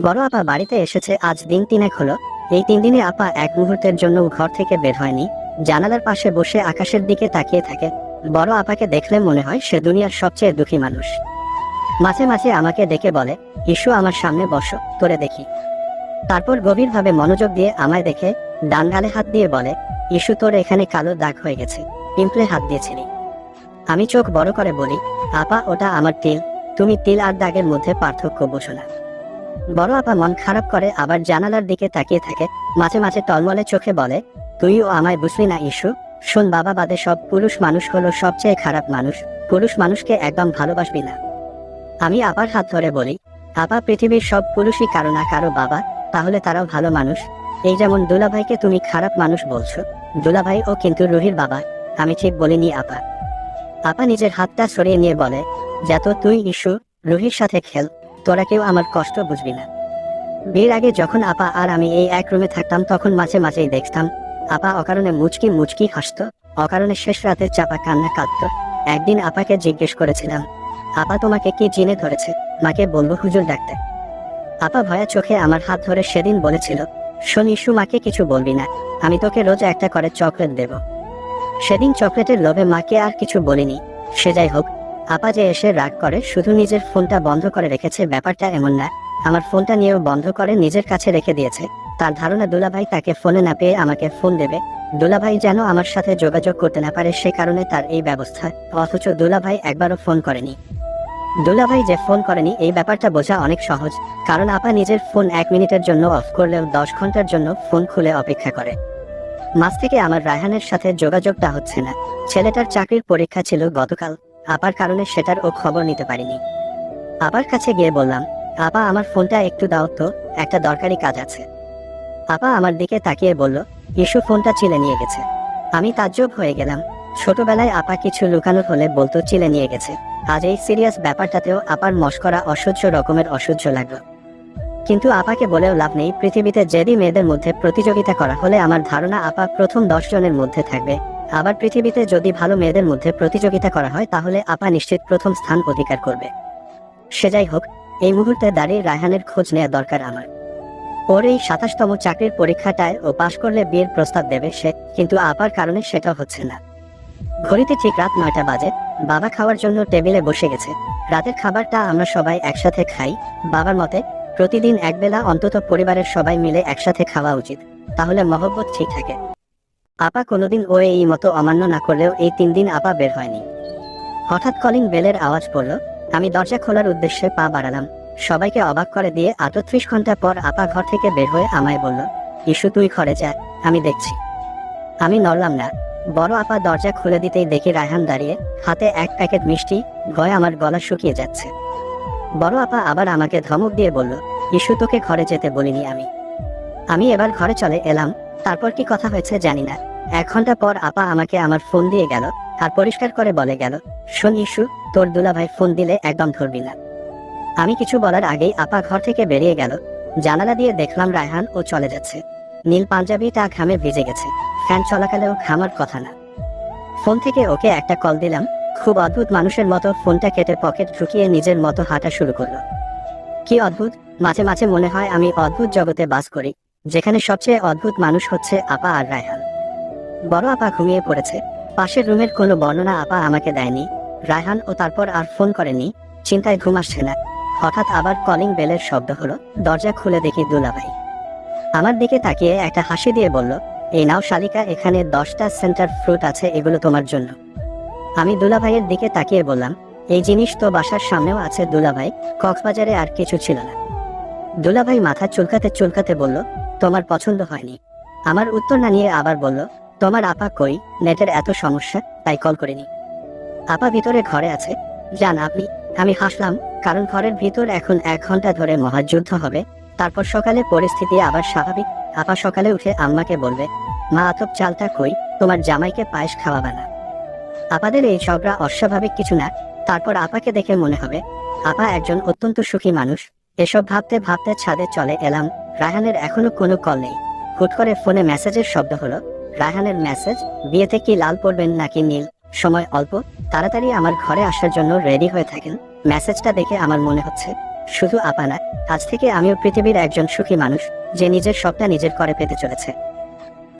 বড় আপা বাড়িতে এসেছে আজ দিন তিনেক হলো। এই 3 দিনে আপা এক মুহূর্তের জন্য ঘর থেকে বের হয়নি। জানালার পাশে বসে আকাশের দিকে তাকিয়ে থাকে। বড় আপাকে দেখলে মনে হয় সে দুনিয়ার সবচেয়ে দুঃখী মানুষ। মাঝে মাঝে আমাকে ডেকে বলে, ইস্যু আমার সামনে বসো, তোরে দেখি। তারপর গভীরভাবে মনোযোগ দিয়ে আমায় দেখে ডান গালে হাত দিয়ে বলে, ইস্যু, তোর এখানে কালো দাগ হয়ে গেছে, পিম্পলে হাত দিয়েছিলি। আমি চোখ বড় করে বলি, আপা ওটা আমার তিল, তুমি তিল আর দাগের মধ্যে পার্থক্য বোঝো না। বড় আপা মন খারাপ করে আবার জানালার দিকে তাকিয়ে থাকে। মাঝে মাঝে টলমলে চোখে বলে, তুইও আমায় বুঝলি না ইস্যু। শোন, বাবা বাদে সব পুরুষ মানুষ হলো সবচেয়ে খারাপ মানুষ। পুরুষ মানুষকে একদম ভালোবাসবি না। আমি আবার হাত ধরে বলি, আপা পৃথিবীর সব পুরুষই কারো না কারো বাবা, তাহলে তারাও ভালো মানুষ। এই যেমন দুলাভাইকে তুমি খারাপ মানুষ বলছো, দুলাভাই ও কিন্তু রুহির বাবা। আমি ঠিক বলিনি আপা। আপা নিজের হাতটা সরিয়ে নিয়ে বলে, যত তুই ইস্যু, রুহির সাথে খেল, তোরা কেউ আমার কষ্ট বুঝবি না। বিয়ের আগে যখন আপা আর আমি এই এক রুমে থাকতাম তখন মাঝে মাঝেই দেখতাম আপা অকারণে মুচকি মুচকি হাসতো, অকারণে শেষ রাতে চাপা কান্না কাঁদত। একদিন আপাকে জিজ্ঞেস করেছিলাম, আপা তোমাকে কি জিনে ধরেছে, মাকে বলবো হুজুর ডাকতে। আপা ভয়া চোখে আমার হাত ধরে সেদিন বলেছিল, শোন ইস্যু, মাকে কিছু বলবি না, আমি তোকে রোজ একটা করে চকলেট দেব। সেদিন চকলেটের লোভে মাকে আর কিছু বলিনি। সে যাই হোক, আপা যে এসে রাগ করে শুধু নিজের ফোনটা বন্ধ করে রেখেছে ব্যাপারটা এমন না, আমার ফোনটা নিয়েও বন্ধ করে নিজের কাছে রেখে দিয়েছে। তার ধারণা দুলাভাই তাকে ফোনে না পেয়ে আমাকে ফোন দেবে, দুলাভাই যেন আমার সাথে যোগাযোগ করতে না পারে সে কারণে তার এই ব্যবস্থা। অথচ দুলাভাই একবারও ফোন করেনি। দুলাভাই যে ফোন করেনি এই ব্যাপারটা বোঝা অনেক সহজ, কারণ আপা নিজের ফোন 1 মিনিটের জন্য অফ করলেও 10 ঘন্টার জন্য ফোন খুলে অপেক্ষা করে। মাঝ থেকে আমার রায়হানের সাথে যোগাযোগটা হচ্ছে না। ছেলেটার চাকরির পরীক্ষা ছিল গতকাল, আপার কারণে সেটার ও খবর নিতে পারিনি। আপার কাছে গিয়ে বললাম, আপা আমার ফোনটা একটু দাও তো, একটা দরকারি কাজ আছে। আপা আমার দিকে তাকিয়ে বলল, ইস্যু ফোনটা চিলে নিয়ে গেছে। আমি তাজ্জব হয়ে গেলাম। ছোটবেলায় আপা কিছু লুকানোর হলে বলতো চিলে নিয়ে গেছে, আজ এই সিরিয়াস ব্যাপারটাতেও আপার মশকরা অসহ্য রকমের অসহ্য লাগলো। কিন্তু আপাকে বলেও লাভ নেই, পৃথিবীতে যেদি মেয়েদের মধ্যে প্রতিযোগিতা করা হলে আমার ধারণা আপা প্রথম 10 জনের মধ্যে থাকবে। আবার পৃথিবীতে যদি ভালো মেয়েদের মধ্যে প্রতিযোগিতা করা হয় তাহলে আপা নিশ্চিত প্রথম স্থান অধিকার করবে। সে যাই হোক, এই মুহূর্তে দাঁড়িয়ে রায়হানের খোঁজ নেওয়া দরকার আমার। ওর এই 27তম চাকরির পরীক্ষাটায় ও পাশ করলে বিয়ের প্রস্তাব দেবে সে, কিন্তু আপার কারণে সেটা হচ্ছে না। ঘড়িতে ঠিক রাত 9টা বাজে। বাবা খাওয়ার জন্য টেবিলে বসে গেছে। রাতের খাবারটা আমরা সবাই একসাথে খাই। বাবার মতে প্রতিদিন একবেলা অন্তত পরিবারের সবাই মিলে একসাথে খাওয়া উচিত, তাহলে মহব্বত ঠিক থাকে। আপা কোনোদিন ও এই মতো অমান্য না করলেও এই 3 দিন আপা বের হয়নি। হঠাৎ কলিং বেলের আওয়াজ পড়ল। আমি দরজা খোলার উদ্দেশ্যে পা বাড়ালাম। সবাইকে অবাক করে দিয়ে 38 ঘন্টা পর আপা ঘর থেকে বের হয়ে আমায় বলল, ইস্যু তুই ঘরে যা, আমি দেখছি। আমি নড়লাম না। বড় আপা দরজা খুলে দিতেই দেখি রায়হান দাঁড়িয়ে, হাতে এক প্যাকেট মিষ্টি। ভয়ে আমার গলা শুকিয়ে যাচ্ছে। বড় আপা আবার আমাকে ধমক দিয়ে বলল, ইস্যু তোকে ঘরে যেতে বলিনি আমি। আমি এবার ঘরে চলে এলাম। তারপর কি কথা হয়েছে জানি না। 1 ঘন্টা পর আপা আমাকে আমার ফোন দিয়ে গেল আর পরিষ্কার করে বলে গেল, শোন ইস্যু, তোর দুলাভাই ফোন দিলে একদম ধরবি না। আমি কিছু বলার আগেই আপা ঘর থেকে বেরিয়ে গেল। জানালা দিয়ে দেখলাম রায়হান ও চলে যাচ্ছে। নীল পাঞ্জাবিটা ঘামে ভিজে গেছে। ফ্যান চলাকালেও ঘামার কথা না। ফোন থেকে ওকে একটা কল দিলাম। খুব অদ্ভুত মানুষের মতো ফোনটা কেটে পকেট ঢুকিয়ে নিজের মতো হাঁটা শুরু করলো। কি অদ্ভুত, মাঝে মাঝে মনে হয় আমি অদ্ভুত জগতে বাস করি, যেখানে সবচেয়ে অদ্ভুত মানুষ হচ্ছে আপা আর রায়হান। বড় আপা ঘুমিয়ে পড়েছে। পাশের রুমের কোনো বর্ণনা আপা আমাকে দেয়নি। রায়হান ও তারপর আর ফোন করেনি। চিন্তায় ঘুম আসছে না। হঠাৎ আবার কলিং বেলের শব্দ হলো। দরজা খুলে দেখি দুলাভাই। আমার দিকে তাকিয়ে একটা হাসি দিয়ে বলল, এই নাও শালিকা, এখানে 10টা সেন্টার ফ্রুট আছে, এগুলো তোমার জন্য। আমি দুলাভাইয়ের দিকে তাকিয়ে বললাম, এই জিনিস তো বাসার সামনেও আছে দুলাভাই, কক্সবাজারে আর কিছু ছিল না। দুলাভাই মাথা চুলকাতে চুলকাতে বলল, তোমার পছন্দ হয়নি। আমার উত্তর না নিয়ে আবার বলল, তোমার আপা কই, নেটের এত সমস্যা তাই কল করিনি। আপা ভিতরে ঘরে আছে, যান আপনি। আমি হাসলাম, কারণ ঘরের ভিতর এখন 1 ঘন্টা ধরে মহাযুদ্ধ হবে। তারপর সকালে পরিস্থিতি আবার স্বাভাবিক। আপা সকালে উঠে আম্মাকে বলবে, মা আতপ চালটা কই, তোমার জামাইকে পায়েস খাওয়াবা না। আপাদের এই ঝগড়া অস্বাভাবিক কিছু না। তারপর আপাকে দেখে মনে হবে আপা একজন অত্যন্ত সুখী মানুষ। এসব ভাবতে ভাবতে ছাদে চলে এলাম। রায়হানের এখনো কোনো কল নেই। হুট করে ফোনে মেসেজের শব্দ হলো। রায়হানের মেসেজ, বিয়েতে কি লাল পরবেন নাকি নীল, সময় অল্প, তাড়াতাড়ি আমার ঘরে আসার জন্য রেডি হয়ে থাকেন। মেসেজটা দেখে আমার মনে হচ্ছে শুধু আপা না, আজ থেকে আমিও পৃথিবীর একজন সুখী মানুষ, যে নিজের সবটা নিজের করে পেতে চলেছে।